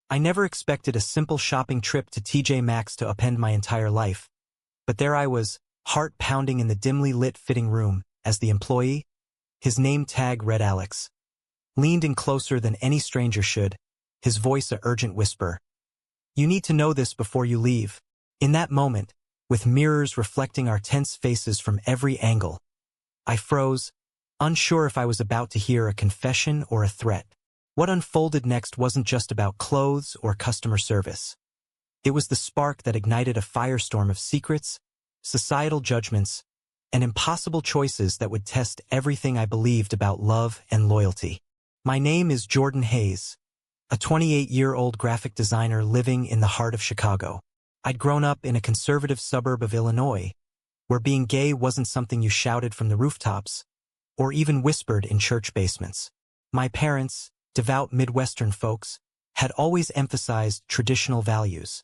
I never expected a simple shopping trip to TJ Maxx to upend my entire life. But there I was, heart pounding in the dimly lit fitting room, as the employee, his name tag read Alex, leaned in closer than any stranger should, his voice a urgent whisper. "You need to know this before you leave." In that moment, with mirrors reflecting our tense faces from every angle, I froze, unsure if I was about to hear a confession or a threat. What unfolded next wasn't just about clothes or customer service. It was the spark that ignited a firestorm of secrets, societal judgments, and impossible choices that would test everything I believed about love and loyalty. My name is Jordan Hayes, a 28-year-old graphic designer living in the heart of Chicago. I'd grown up in a conservative suburb of Illinois, where being gay wasn't something you shouted from the rooftops, or even whispered in church basements. My parents, devout Midwestern folks, had always emphasized traditional values,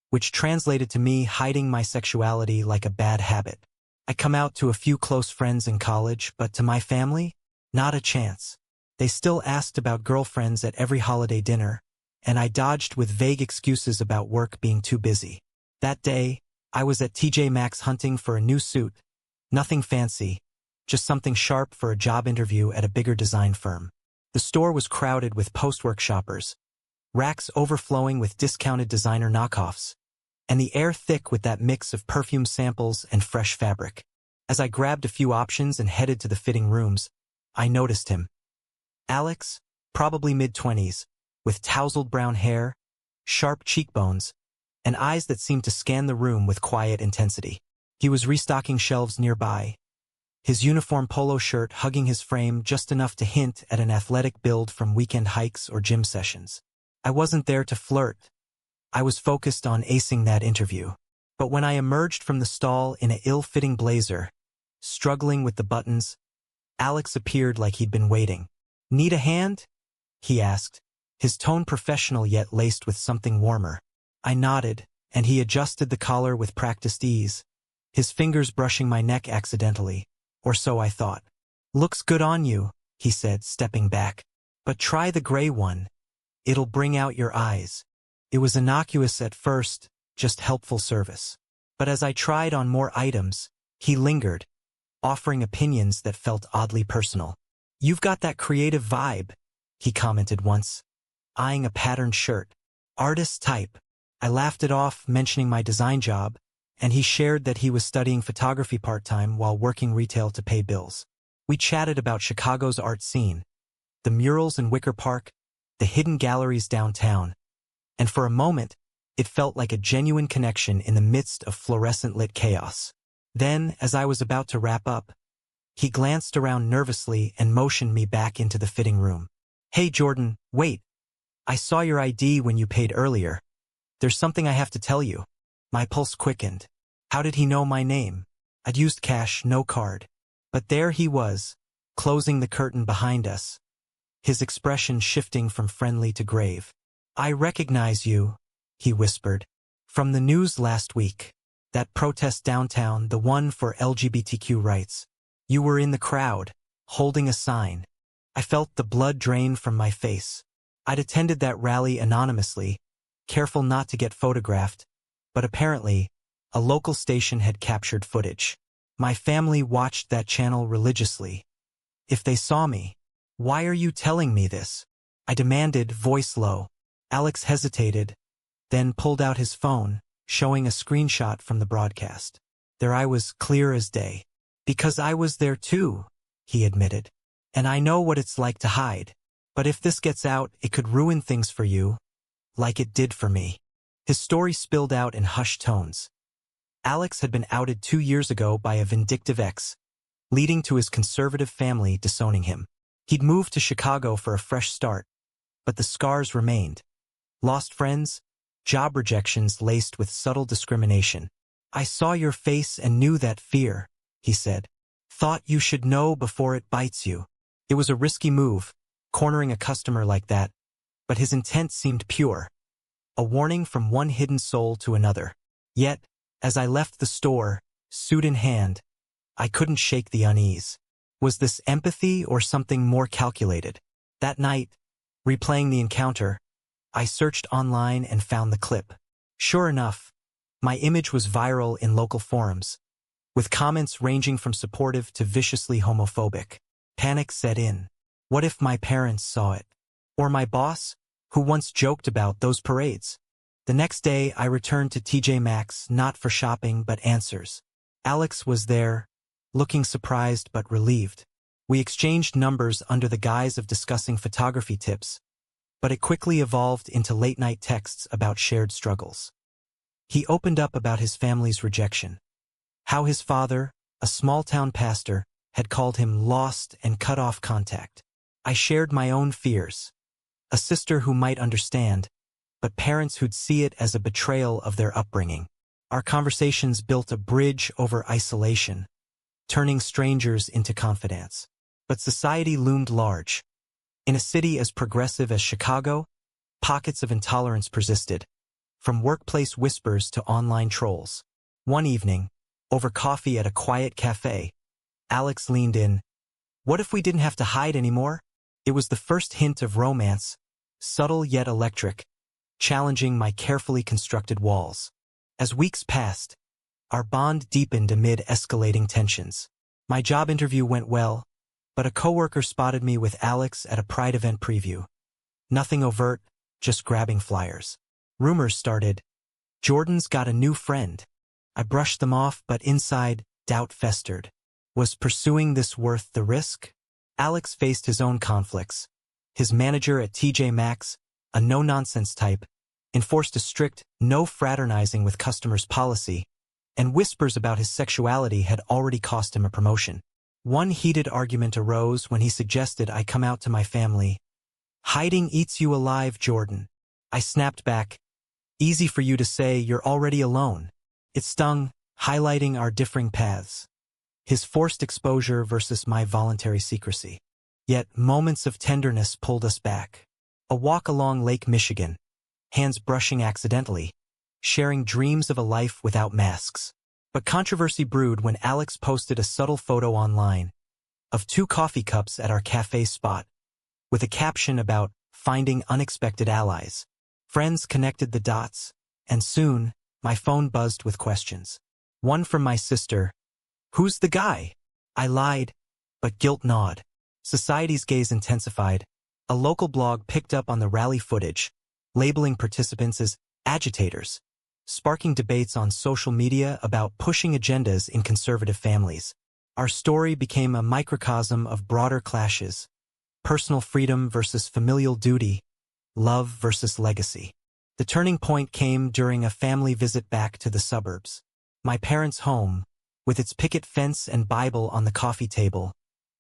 which translated to me hiding my sexuality like a bad habit. I come out to a few close friends in college, but to my family, not a chance. They still asked about girlfriends at every holiday dinner, and I dodged with vague excuses about work being too busy. That day, I was at TJ Maxx hunting for a new suit. Nothing fancy, just something sharp for a job interview at a bigger design firm. The store was crowded with post-work shoppers, racks overflowing with discounted designer knockoffs, and the air thick with that mix of perfume samples and fresh fabric. As I grabbed a few options and headed to the fitting rooms, I noticed him. Alex, probably mid-20s, with tousled brown hair, sharp cheekbones, and eyes that seemed to scan the room with quiet intensity. He was restocking shelves nearby, his uniform polo shirt hugging his frame just enough to hint at an athletic build from weekend hikes or gym sessions. I wasn't there to flirt. I was focused on acing that interview. But when I emerged from the stall in an ill-fitting blazer, struggling with the buttons, Alex appeared like he'd been waiting. "Need a hand?" he asked, his tone professional yet laced with something warmer. I nodded, and he adjusted the collar with practiced ease, his fingers brushing my neck accidentally, or so I thought. "Looks good on you," he said, stepping back. "But try the gray one. It'll bring out your eyes." It was innocuous at first, just helpful service. But as I tried on more items, he lingered, offering opinions that felt oddly personal. "You've got that creative vibe," he commented once, eyeing a patterned shirt. "Artist type." I laughed it off, mentioning my design job, and he shared that he was studying photography part-time while working retail to pay bills. We chatted about Chicago's art scene, the murals in Wicker Park, the hidden galleries downtown, and for a moment, it felt like a genuine connection in the midst of fluorescent-lit chaos. Then, as I was about to wrap up, he glanced around nervously and motioned me back into the fitting room. "Hey Jordan, wait. I saw your ID when you paid earlier. There's something I have to tell you." My pulse quickened. How did he know my name? I'd used cash, no card. But there he was, closing the curtain behind us, his expression shifting from friendly to grave. "I recognize you," he whispered. "From the news last week. That protest downtown, the one for LGBTQ rights. You were in the crowd, holding a sign." I felt the blood drain from my face. I'd attended that rally anonymously, careful not to get photographed, but apparently, a local station had captured footage. My family watched that channel religiously. If they saw me, "Why are you telling me this?" I demanded, voice low. Alex hesitated, then pulled out his phone, showing a screenshot from the broadcast. There I was, clear as day. "Because I was there too," he admitted. "And I know what it's like to hide. But if this gets out, it could ruin things for you, like it did for me." His story spilled out in hushed tones. Alex had been outed 2 years ago by a vindictive ex, leading to his conservative family disowning him. He'd moved to Chicago for a fresh start, but the scars remained. Lost friends, job rejections laced with subtle discrimination. "I saw your face and knew that fear," he said. "Thought you should know before it bites you." It was a risky move, cornering a customer like that, but his intent seemed pure. A warning from one hidden soul to another. Yet, as I left the store, suit in hand, I couldn't shake the unease. Was this empathy or something more calculated? That night, replaying the encounter, I searched online and found the clip. Sure enough, my image was viral in local forums, with comments ranging from supportive to viciously homophobic. Panic set in. What if my parents saw it? Or my boss, who once joked about those parades? The next day, I returned to TJ Maxx not for shopping but answers. Alex was there, looking surprised but relieved. We exchanged numbers under the guise of discussing photography tips, but it quickly evolved into late-night texts about shared struggles. He opened up about his family's rejection, how his father, a small-town pastor, had called him lost and cut off contact. I shared my own fears. A sister who might understand, but parents who'd see it as a betrayal of their upbringing. Our conversations built a bridge over isolation, turning strangers into confidants. But society loomed large. In a city as progressive as Chicago, pockets of intolerance persisted, from workplace whispers to online trolls. One evening, over coffee at a quiet cafe, Alex leaned in. What if we didn't have to hide anymore? It was the first hint of romance, subtle yet electric, challenging my carefully constructed walls. As weeks passed, our bond deepened amid escalating tensions. My job interview went well, but a coworker spotted me with Alex at a Pride event preview. Nothing overt, just grabbing flyers. Rumors started. Jordan's got a new friend. I brushed them off, but inside, doubt festered. Was pursuing this worth the risk? Alex faced his own conflicts. His manager at TJ Maxx, a no-nonsense type, enforced a strict, no fraternizing with customers policy, and whispers about his sexuality had already cost him a promotion. One heated argument arose when he suggested I come out to my family. Hiding eats you alive, Jordan. I snapped back. Easy for you to say, you're already alone. It stung, highlighting our differing paths. His forced exposure versus my voluntary secrecy. Yet moments of tenderness pulled us back. A walk along Lake Michigan, hands brushing accidentally, sharing dreams of a life without masks. But controversy brewed when Alex posted a subtle photo online of 2 coffee cups at our cafe spot, with a caption about finding unexpected allies. Friends connected the dots, and soon, my phone buzzed with questions. One from my sister. Who's the guy? I lied, but guilt gnawed. Society's gaze intensified. A local blog picked up on the rally footage, labeling participants as agitators, sparking debates on social media about pushing agendas in conservative families. Our story became a microcosm of broader clashes: personal freedom versus familial duty, love versus legacy. The turning point came during a family visit back to the suburbs. My parents' home, with its picket fence and Bible on the coffee table,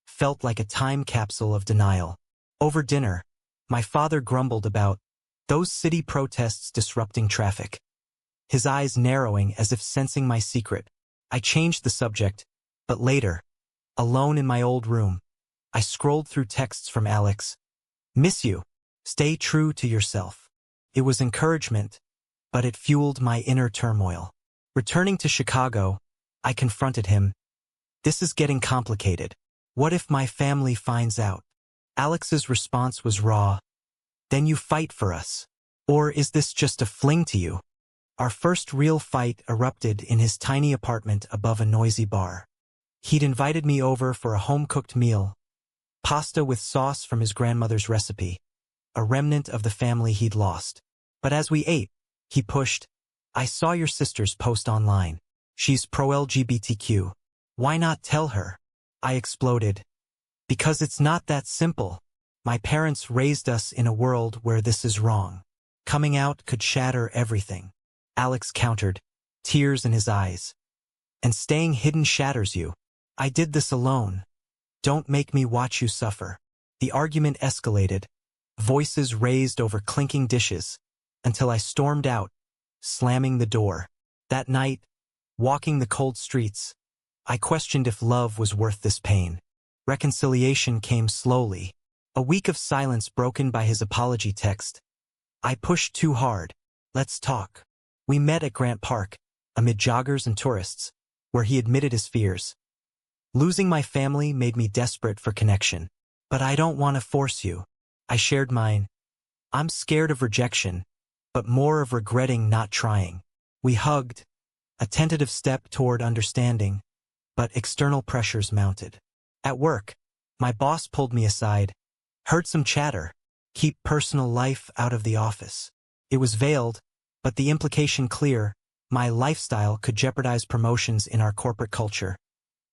felt like a time capsule of denial. Over dinner, my father grumbled about those city protests disrupting traffic, his eyes narrowing as if sensing my secret. I changed the subject, but later, alone in my old room, I scrolled through texts from Alex. Miss you. Stay true to yourself. It was encouragement, but it fueled my inner turmoil. Returning to Chicago, I confronted him. This is getting complicated. What if my family finds out? Alex's response was raw. Then you fight for us. Or is this just a fling to you? Our first real fight erupted in his tiny apartment above a noisy bar. He'd invited me over for a home-cooked meal, pasta with sauce from his grandmother's recipe, a remnant of the family he'd lost. But as we ate, he pushed, I saw your sister's post online. She's pro-LGBTQ. Why not tell her? I exploded. Because it's not that simple. My parents raised us in a world where this is wrong. Coming out could shatter everything. Alex countered, tears in his eyes. And staying hidden shatters you. I did this alone. Don't make me watch you suffer. The argument escalated, voices raised over clinking dishes, until I stormed out, slamming the door. That night, walking the cold streets, I questioned if love was worth this pain. Reconciliation came slowly. A week of silence broken by his apology text. I pushed too hard. Let's talk. We met at Grant Park, amid joggers and tourists, where he admitted his fears. Losing my family made me desperate for connection. But I don't want to force you. I shared mine. I'm scared of rejection, but more of regretting not trying. We hugged, a tentative step toward understanding, but external pressures mounted. At work, my boss pulled me aside. Heard some chatter. Keep personal life out of the office. It was veiled, but the implication clear. My lifestyle could jeopardize promotions in our corporate culture,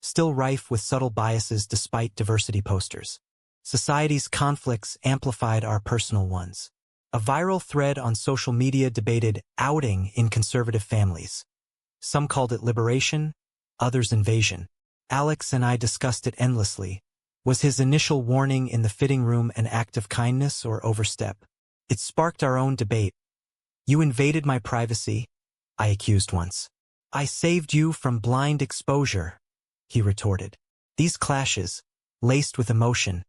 still rife with subtle biases despite diversity posters. Society's conflicts amplified our personal ones. A viral thread on social media debated outing in conservative families. Some called it liberation, others invasion. Alex and I discussed it endlessly. Was his initial warning in the fitting room an act of kindness or overstep? It sparked our own debate. You invaded my privacy, I accused once. I saved you from blind exposure, he retorted. These clashes, laced with emotion,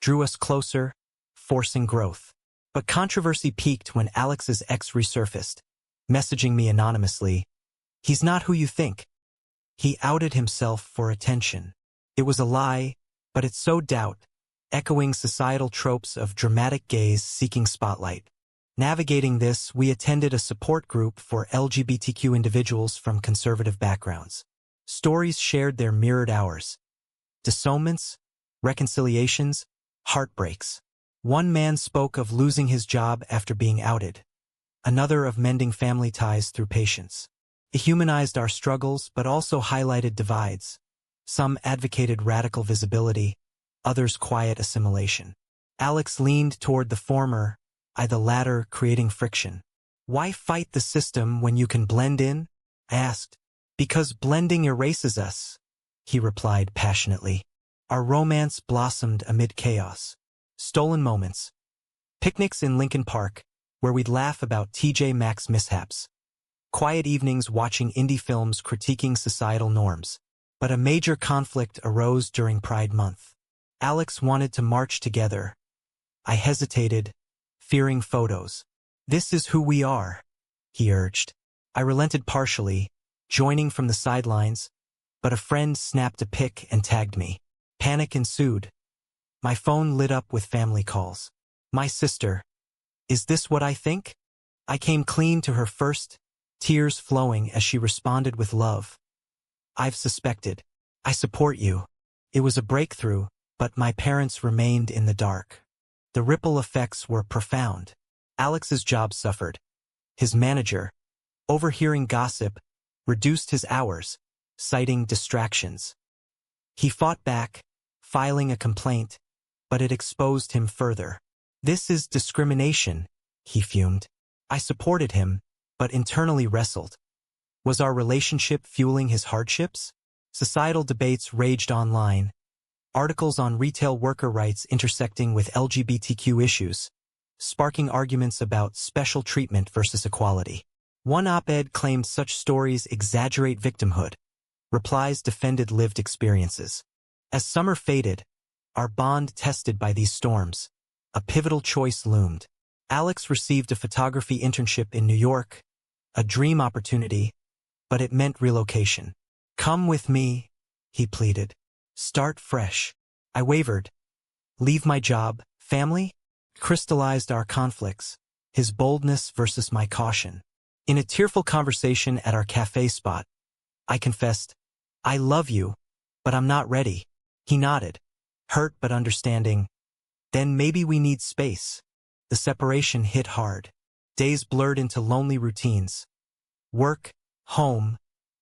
drew us closer, forcing growth. But controversy peaked when Alex's ex resurfaced, messaging me anonymously. He's not who you think. He outed himself for attention. It was a lie, but it sowed doubt, echoing societal tropes of dramatic gays seeking spotlight. Navigating this, we attended a support group for LGBTQ individuals from conservative backgrounds. Stories shared their mirrored ours. Disownments, reconciliations, heartbreaks. One man spoke of losing his job after being outed. Another of mending family ties through patience. It humanized our struggles but also highlighted divides. Some advocated radical visibility, others quiet assimilation. Alex leaned toward the former, I the latter, creating friction. Why fight the system when you can blend in? I asked. Because blending erases us, he replied passionately. Our romance blossomed amid chaos. Stolen moments. Picnics in Lincoln Park, where we'd laugh about Maxx mishaps. Quiet evenings watching indie films critiquing societal norms. But a major conflict arose during Pride Month. Alex wanted to march together. I hesitated, fearing photos. This is who we are, he urged. I relented partially, joining from the sidelines, but a friend snapped a pic and tagged me. Panic ensued. My phone lit up with family calls. My sister. Is this what I think? I came clean to her first, tears flowing as she responded with love. I've suspected. I support you. It was a breakthrough, but my parents remained in the dark. The ripple effects were profound. Alex's job suffered. His manager, overhearing gossip, reduced his hours, citing distractions. He fought back, filing a complaint, but it exposed him further. This is discrimination, he fumed. I supported him, but internally wrestled. Was our relationship fueling his hardships? Societal debates raged online. Articles on retail worker rights intersecting with LGBTQ issues, sparking arguments about special treatment versus equality. One op-ed claimed such stories exaggerate victimhood. Replies defended lived experiences. As summer faded, our bond tested by these storms, a pivotal choice loomed. Alex received a photography internship in New York, a dream opportunity, but it meant relocation. Come with me, he pleaded. Start fresh. I wavered. Leave my job, family? Crystallized our conflicts, his boldness versus my caution. In a tearful conversation at our cafe spot, I confessed, I love you, but I'm not ready. He nodded, hurt but understanding. Then maybe we need space. The separation hit hard. Days blurred into lonely routines. Work, home,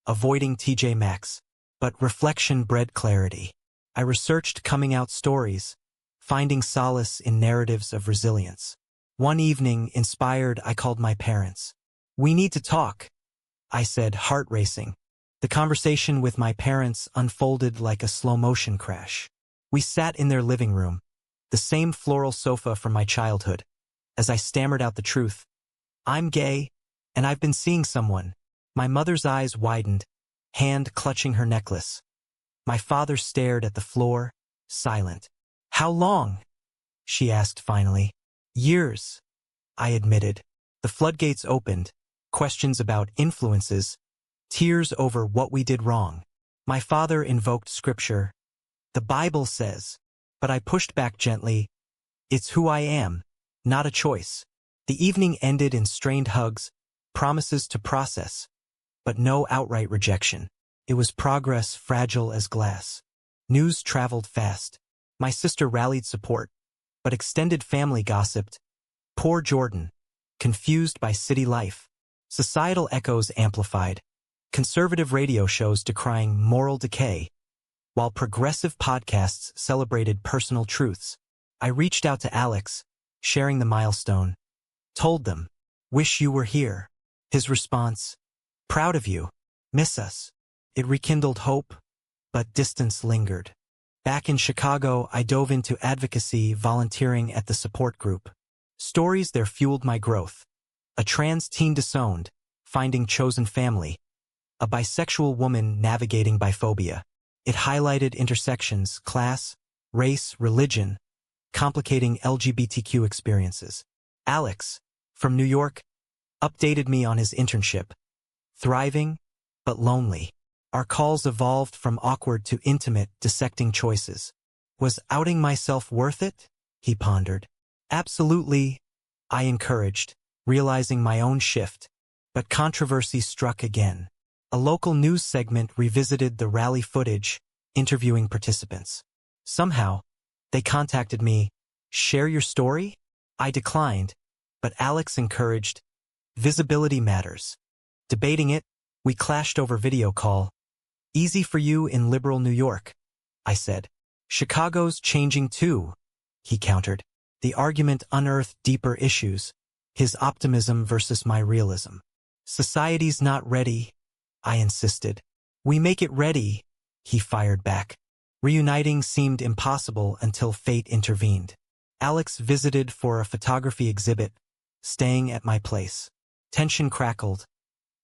avoiding Maxx. But reflection bred clarity. I researched coming out stories, finding solace in narratives of resilience. One evening, inspired, I called my parents. We need to talk, I said, heart racing. The conversation with my parents unfolded like a slow-motion crash. We sat in their living room, the same floral sofa from my childhood. As I stammered out the truth, I'm gay, and I've been seeing someone. My mother's eyes widened, hand clutching her necklace. My father stared at the floor, silent. How long? She asked finally. Years, I admitted. The floodgates opened, questions about influences, tears over what we did wrong. My father invoked scripture. The Bible says, but I pushed back gently. It's who I am, not a choice. The evening ended in strained hugs, promises to process, but no outright rejection. It was progress fragile as glass. News traveled fast. My sister rallied support, but extended family gossiped. Poor Jordan, confused by city life. Societal echoes amplified. Conservative radio shows decrying moral decay, while progressive podcasts celebrated personal truths. I reached out to Alex, sharing the milestone. Told them, wish you were here. His response, proud of you, miss us. It rekindled hope, but distance lingered. Back in Chicago, I dove into advocacy, volunteering at the support group. Stories there fueled my growth. A trans teen disowned, finding chosen family. A bisexual woman navigating biphobia. It highlighted intersections, class, race, religion, complicating LGBTQ experiences. Alex, from New York, updated me on his internship. Thriving, but lonely. Our calls evolved from awkward to intimate, dissecting choices. Was outing myself worth it? He pondered. Absolutely, I encouraged, realizing my own shift. But controversy struck again. A local news segment revisited the rally footage, interviewing participants. Somehow, they contacted me. Share your story? I declined, but Alex encouraged. Visibility matters. Debating it, we clashed over video call. Easy for you in liberal New York, I said. Chicago's changing too, he countered. The argument unearthed deeper issues, his optimism versus my realism. Society's not ready, I insisted. We make it ready, he fired back. Reuniting seemed impossible until fate intervened. Alex visited for a photography exhibit, staying at my place. Tension crackled.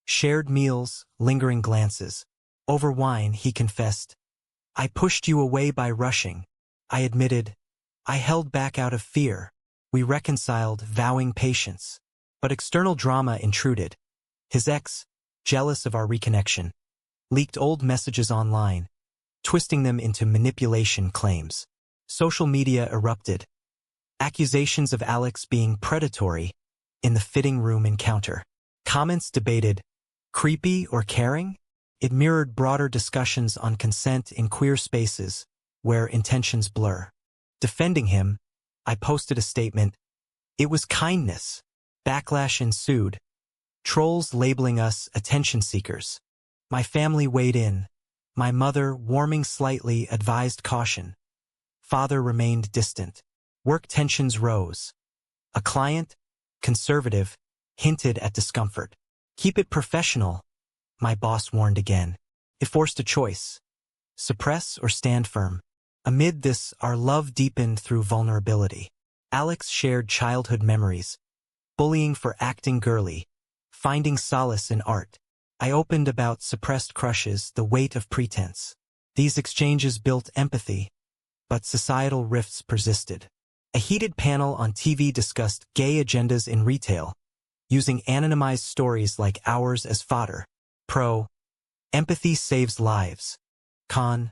Shared meals, lingering glances. Over wine, he confessed. I pushed you away by rushing. I admitted. I held back out of fear. We reconciled, vowing patience. But external drama intruded. His ex, jealous of our reconnection, leaked old messages online, twisting them into manipulation claims. Social media erupted. Accusations of Alex being predatory in the fitting room encounter. Comments debated, creepy or caring? It mirrored broader discussions on consent in queer spaces, where intentions blur. Defending him, I posted a statement. It was kindness. Backlash ensued. Trolls labeling us attention seekers. My family weighed in. My mother, warming slightly, advised caution. Father remained distant. Work tensions rose. A client, conservative, hinted at discomfort. Keep it professional, my boss warned again. It forced a choice. Suppress or stand firm. Amid this, our love deepened through vulnerability. Alex shared childhood memories. Bullying for acting girly. Finding solace in art. I opened about suppressed crushes, the weight of pretense. These exchanges built empathy, but societal rifts persisted. A heated panel on TV discussed gay agendas in retail, using anonymized stories like ours as fodder. Pro, empathy saves lives. Con,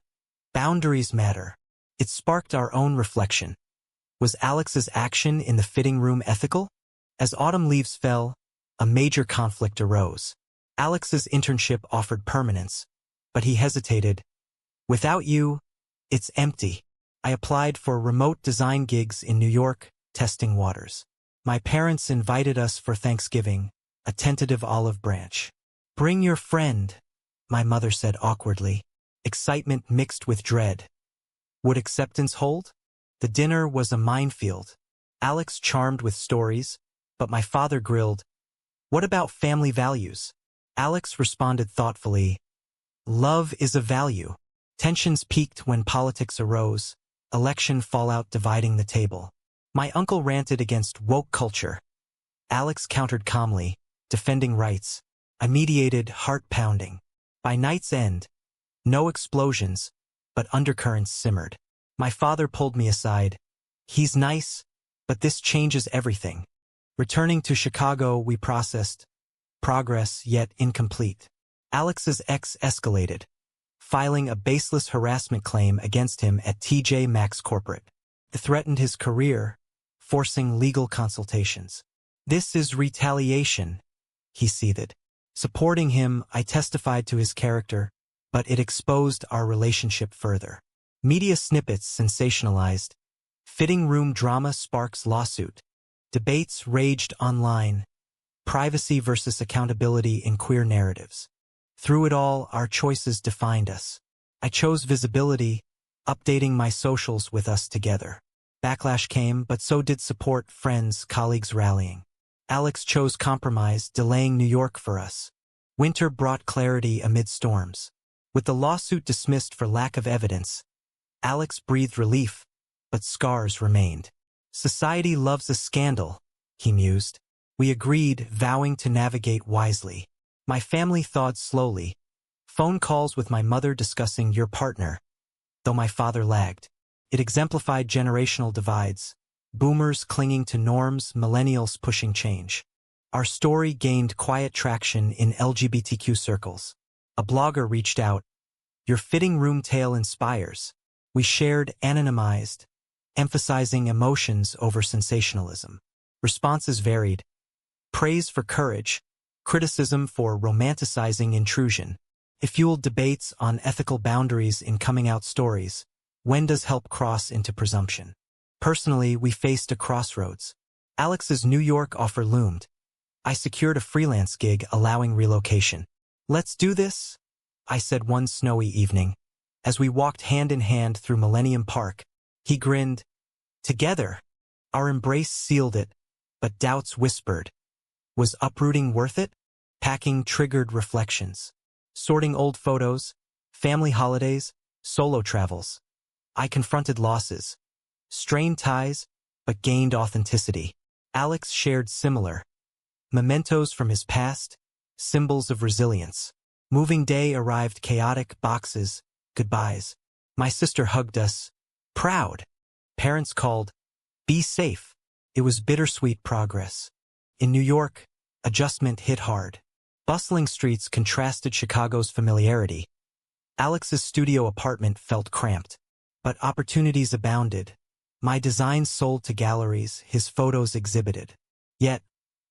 boundaries matter. It sparked our own reflection. Was Alex's action in the fitting room ethical? As autumn leaves fell, a major conflict arose. Alex's internship offered permanence, but he hesitated. Without you, it's empty. I applied for remote design gigs in New York, testing waters. My parents invited us for Thanksgiving, a tentative olive branch. Bring your friend, my mother said awkwardly. Excitement mixed with dread. Would acceptance hold? The dinner was a minefield. Alex charmed with stories, but my father grilled. What about family values? Alex responded thoughtfully. Love is a value. Tensions peaked when politics arose, election fallout dividing the table. My uncle ranted against woke culture. Alex countered calmly, defending rights. I mediated, heart pounding. By night's end, no explosions, but undercurrents simmered. My father pulled me aside. He's nice, but this changes everything. Returning to Chicago, we processed progress yet incomplete. Alex's ex escalated, filing a baseless harassment claim against him at Maxx corporate. It threatened his career, forcing legal consultations. "This is retaliation," he seethed. Supporting him, I testified to his character, but it exposed our relationship further. Media snippets sensationalized. Fitting room drama sparks lawsuit. Debates raged online. Privacy versus accountability in queer narratives. Through it all, our choices defined us. I chose visibility, updating my socials with us together. Backlash came, but so did support, friends, colleagues rallying. Alex chose compromise, delaying New York for us. Winter brought clarity amid storms. With the lawsuit dismissed for lack of evidence, Alex breathed relief, but scars remained. "Society loves a scandal," he mused. We agreed, vowing to navigate wisely. My family thawed slowly. Phone calls with my mother discussing your partner, though my father lagged. It exemplified generational divides. Boomers clinging to norms, millennials pushing change. Our story gained quiet traction in LGBTQ circles. A blogger reached out. "Your fitting room tale inspires." We shared anonymized, emphasizing emotions over sensationalism. Responses varied. Praise for courage, criticism for romanticizing intrusion. It fueled debates on ethical boundaries in coming-out stories. When does help cross into presumption? Personally, we faced a crossroads. Alex's New York offer loomed. I secured a freelance gig allowing relocation. "Let's do this," I said one snowy evening. As we walked hand in hand through Millennium Park, he grinned. Together, our embrace sealed it, but doubts whispered. Was uprooting worth it? Packing triggered reflections. Sorting old photos, family holidays, solo travels. I confronted losses, strained ties, but gained authenticity. Alex shared similar. Mementos from his past, symbols of resilience. Moving day arrived, chaotic boxes, goodbyes. My sister hugged us, proud. Parents called, "Be safe." It was bittersweet progress. In New York, adjustment hit hard. Bustling streets contrasted Chicago's familiarity. Alex's studio apartment felt cramped, but opportunities abounded. My designs sold to galleries, his photos exhibited. Yet,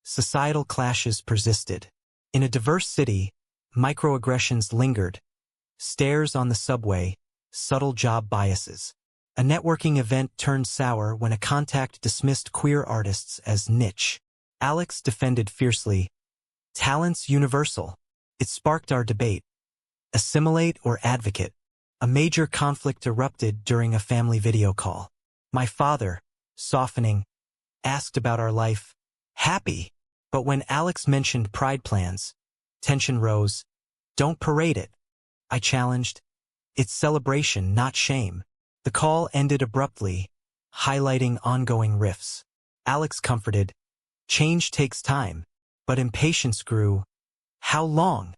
societal clashes persisted. In a diverse city, microaggressions lingered. Stares on the subway, subtle job biases. A networking event turned sour when a contact dismissed queer artists as niche. Alex defended fiercely. Talent's universal. It sparked our debate. Assimilate or advocate? A major conflict erupted during a family video call. My father, softening, asked about our life. Happy. But when Alex mentioned pride plans, tension rose. Don't parade it. I challenged. It's celebration, not shame. The call ended abruptly, highlighting ongoing rifts. Alex comforted. Change takes time, but impatience grew. How long?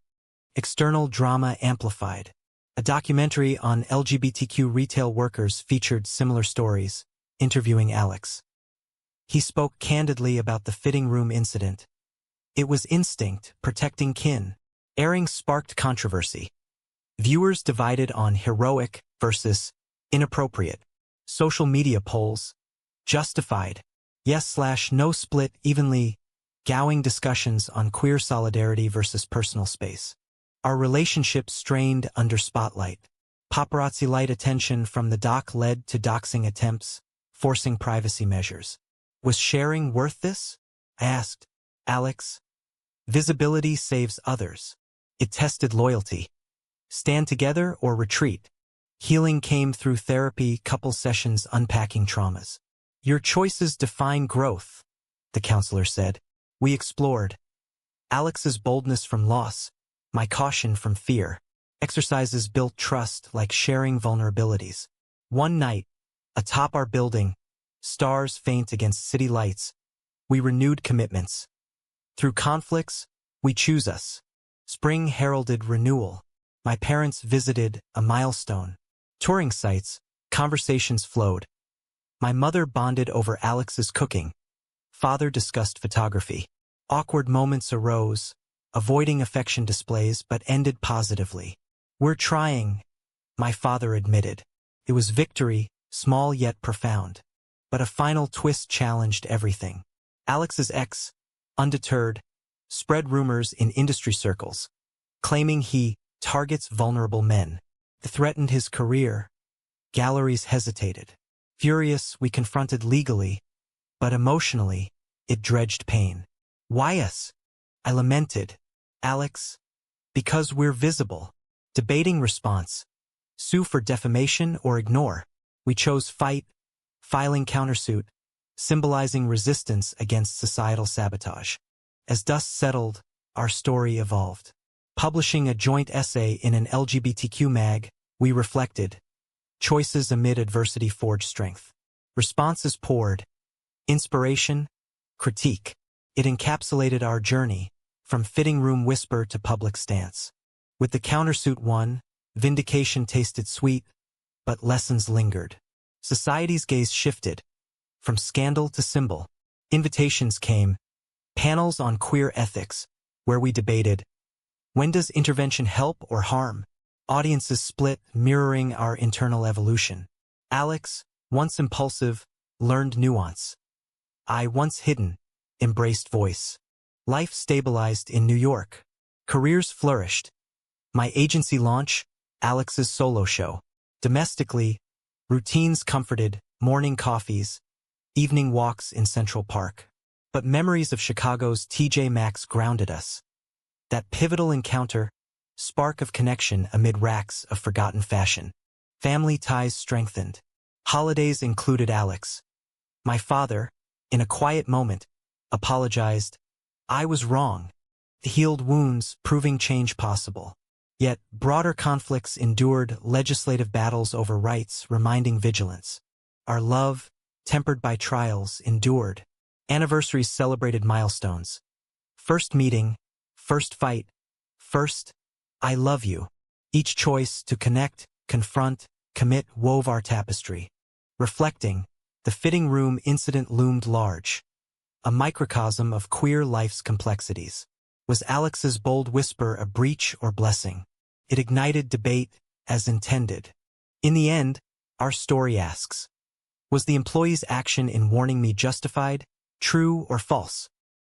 External drama amplified. A documentary on LGBTQ retail workers featured similar stories, interviewing Alex. He spoke candidly about the fitting room incident. It was instinct, protecting kin. Airing sparked controversy. Viewers divided on heroic versus inappropriate. Social media polls. Justified. Yes/no split evenly. Gowing discussions on queer solidarity versus personal space. Our relationship strained under spotlight. Paparazzi light attention from the doc led to doxing attempts, forcing privacy measures. Was sharing worth this? I asked. Alex. Visibility saves others. It tested loyalty. Stand together or retreat. Healing came through therapy, couple sessions unpacking traumas. Your choices define growth, the counselor said. We explored. Alex's boldness from loss, my caution from fear. Exercises built trust like sharing vulnerabilities. One night, atop our building, stars faint against city lights, we renewed commitments. Through conflicts, we choose us. Spring heralded renewal. My parents visited a milestone. Touring sites, conversations flowed. My mother bonded over Alex's cooking. Father discussed photography. Awkward moments arose, avoiding affection displays but ended positively. We're trying, my father admitted. It was victory, small yet profound. But a final twist challenged everything. Alex's ex, undeterred, spread rumors in industry circles, claiming he targets vulnerable men. It threatened his career. Galleries hesitated. Furious, we confronted legally, but emotionally, it dredged pain. Why us? I lamented. Alex, because we're visible. Debating response. Sue for defamation or ignore. We chose fight, filing countersuit, symbolizing resistance against societal sabotage. As dust settled, our story evolved. Publishing a joint essay in an LGBTQ mag, we reflected. Choices amid adversity forged strength. Responses poured. Inspiration, critique. It encapsulated our journey, from fitting room whisper to public stance. With the countersuit won, vindication tasted sweet, but lessons lingered. Society's gaze shifted. From scandal to symbol, invitations came, panels on queer ethics, where we debated, when does intervention help or harm? Audiences split, mirroring our internal evolution. Alex, once impulsive, learned nuance. I, once hidden, embraced voice. Life stabilized in New York. Careers flourished. My agency launch, Alex's solo show. Domestically, routines comforted, morning coffees, evening walks in Central Park. But memories of Chicago's TJ Maxx grounded us. That pivotal encounter, spark of connection amid racks of forgotten fashion. Family ties strengthened. Holidays included Alex. My father, in a quiet moment, apologized. I was wrong. Healed wounds, proving change possible. Yet, broader conflicts endured, legislative battles over rights, reminding vigilance. Our love, tempered by trials, endured. Anniversaries celebrated milestones. First meeting, first fight, first, I love you. Each choice to connect, confront, commit wove our tapestry. Reflecting, the fitting room incident loomed large. A microcosm of queer life's complexities. Was Alex's bold whisper a breach or blessing? It ignited debate, as intended. In the end, our story asks, was the employee's action in warning me justified, true or false?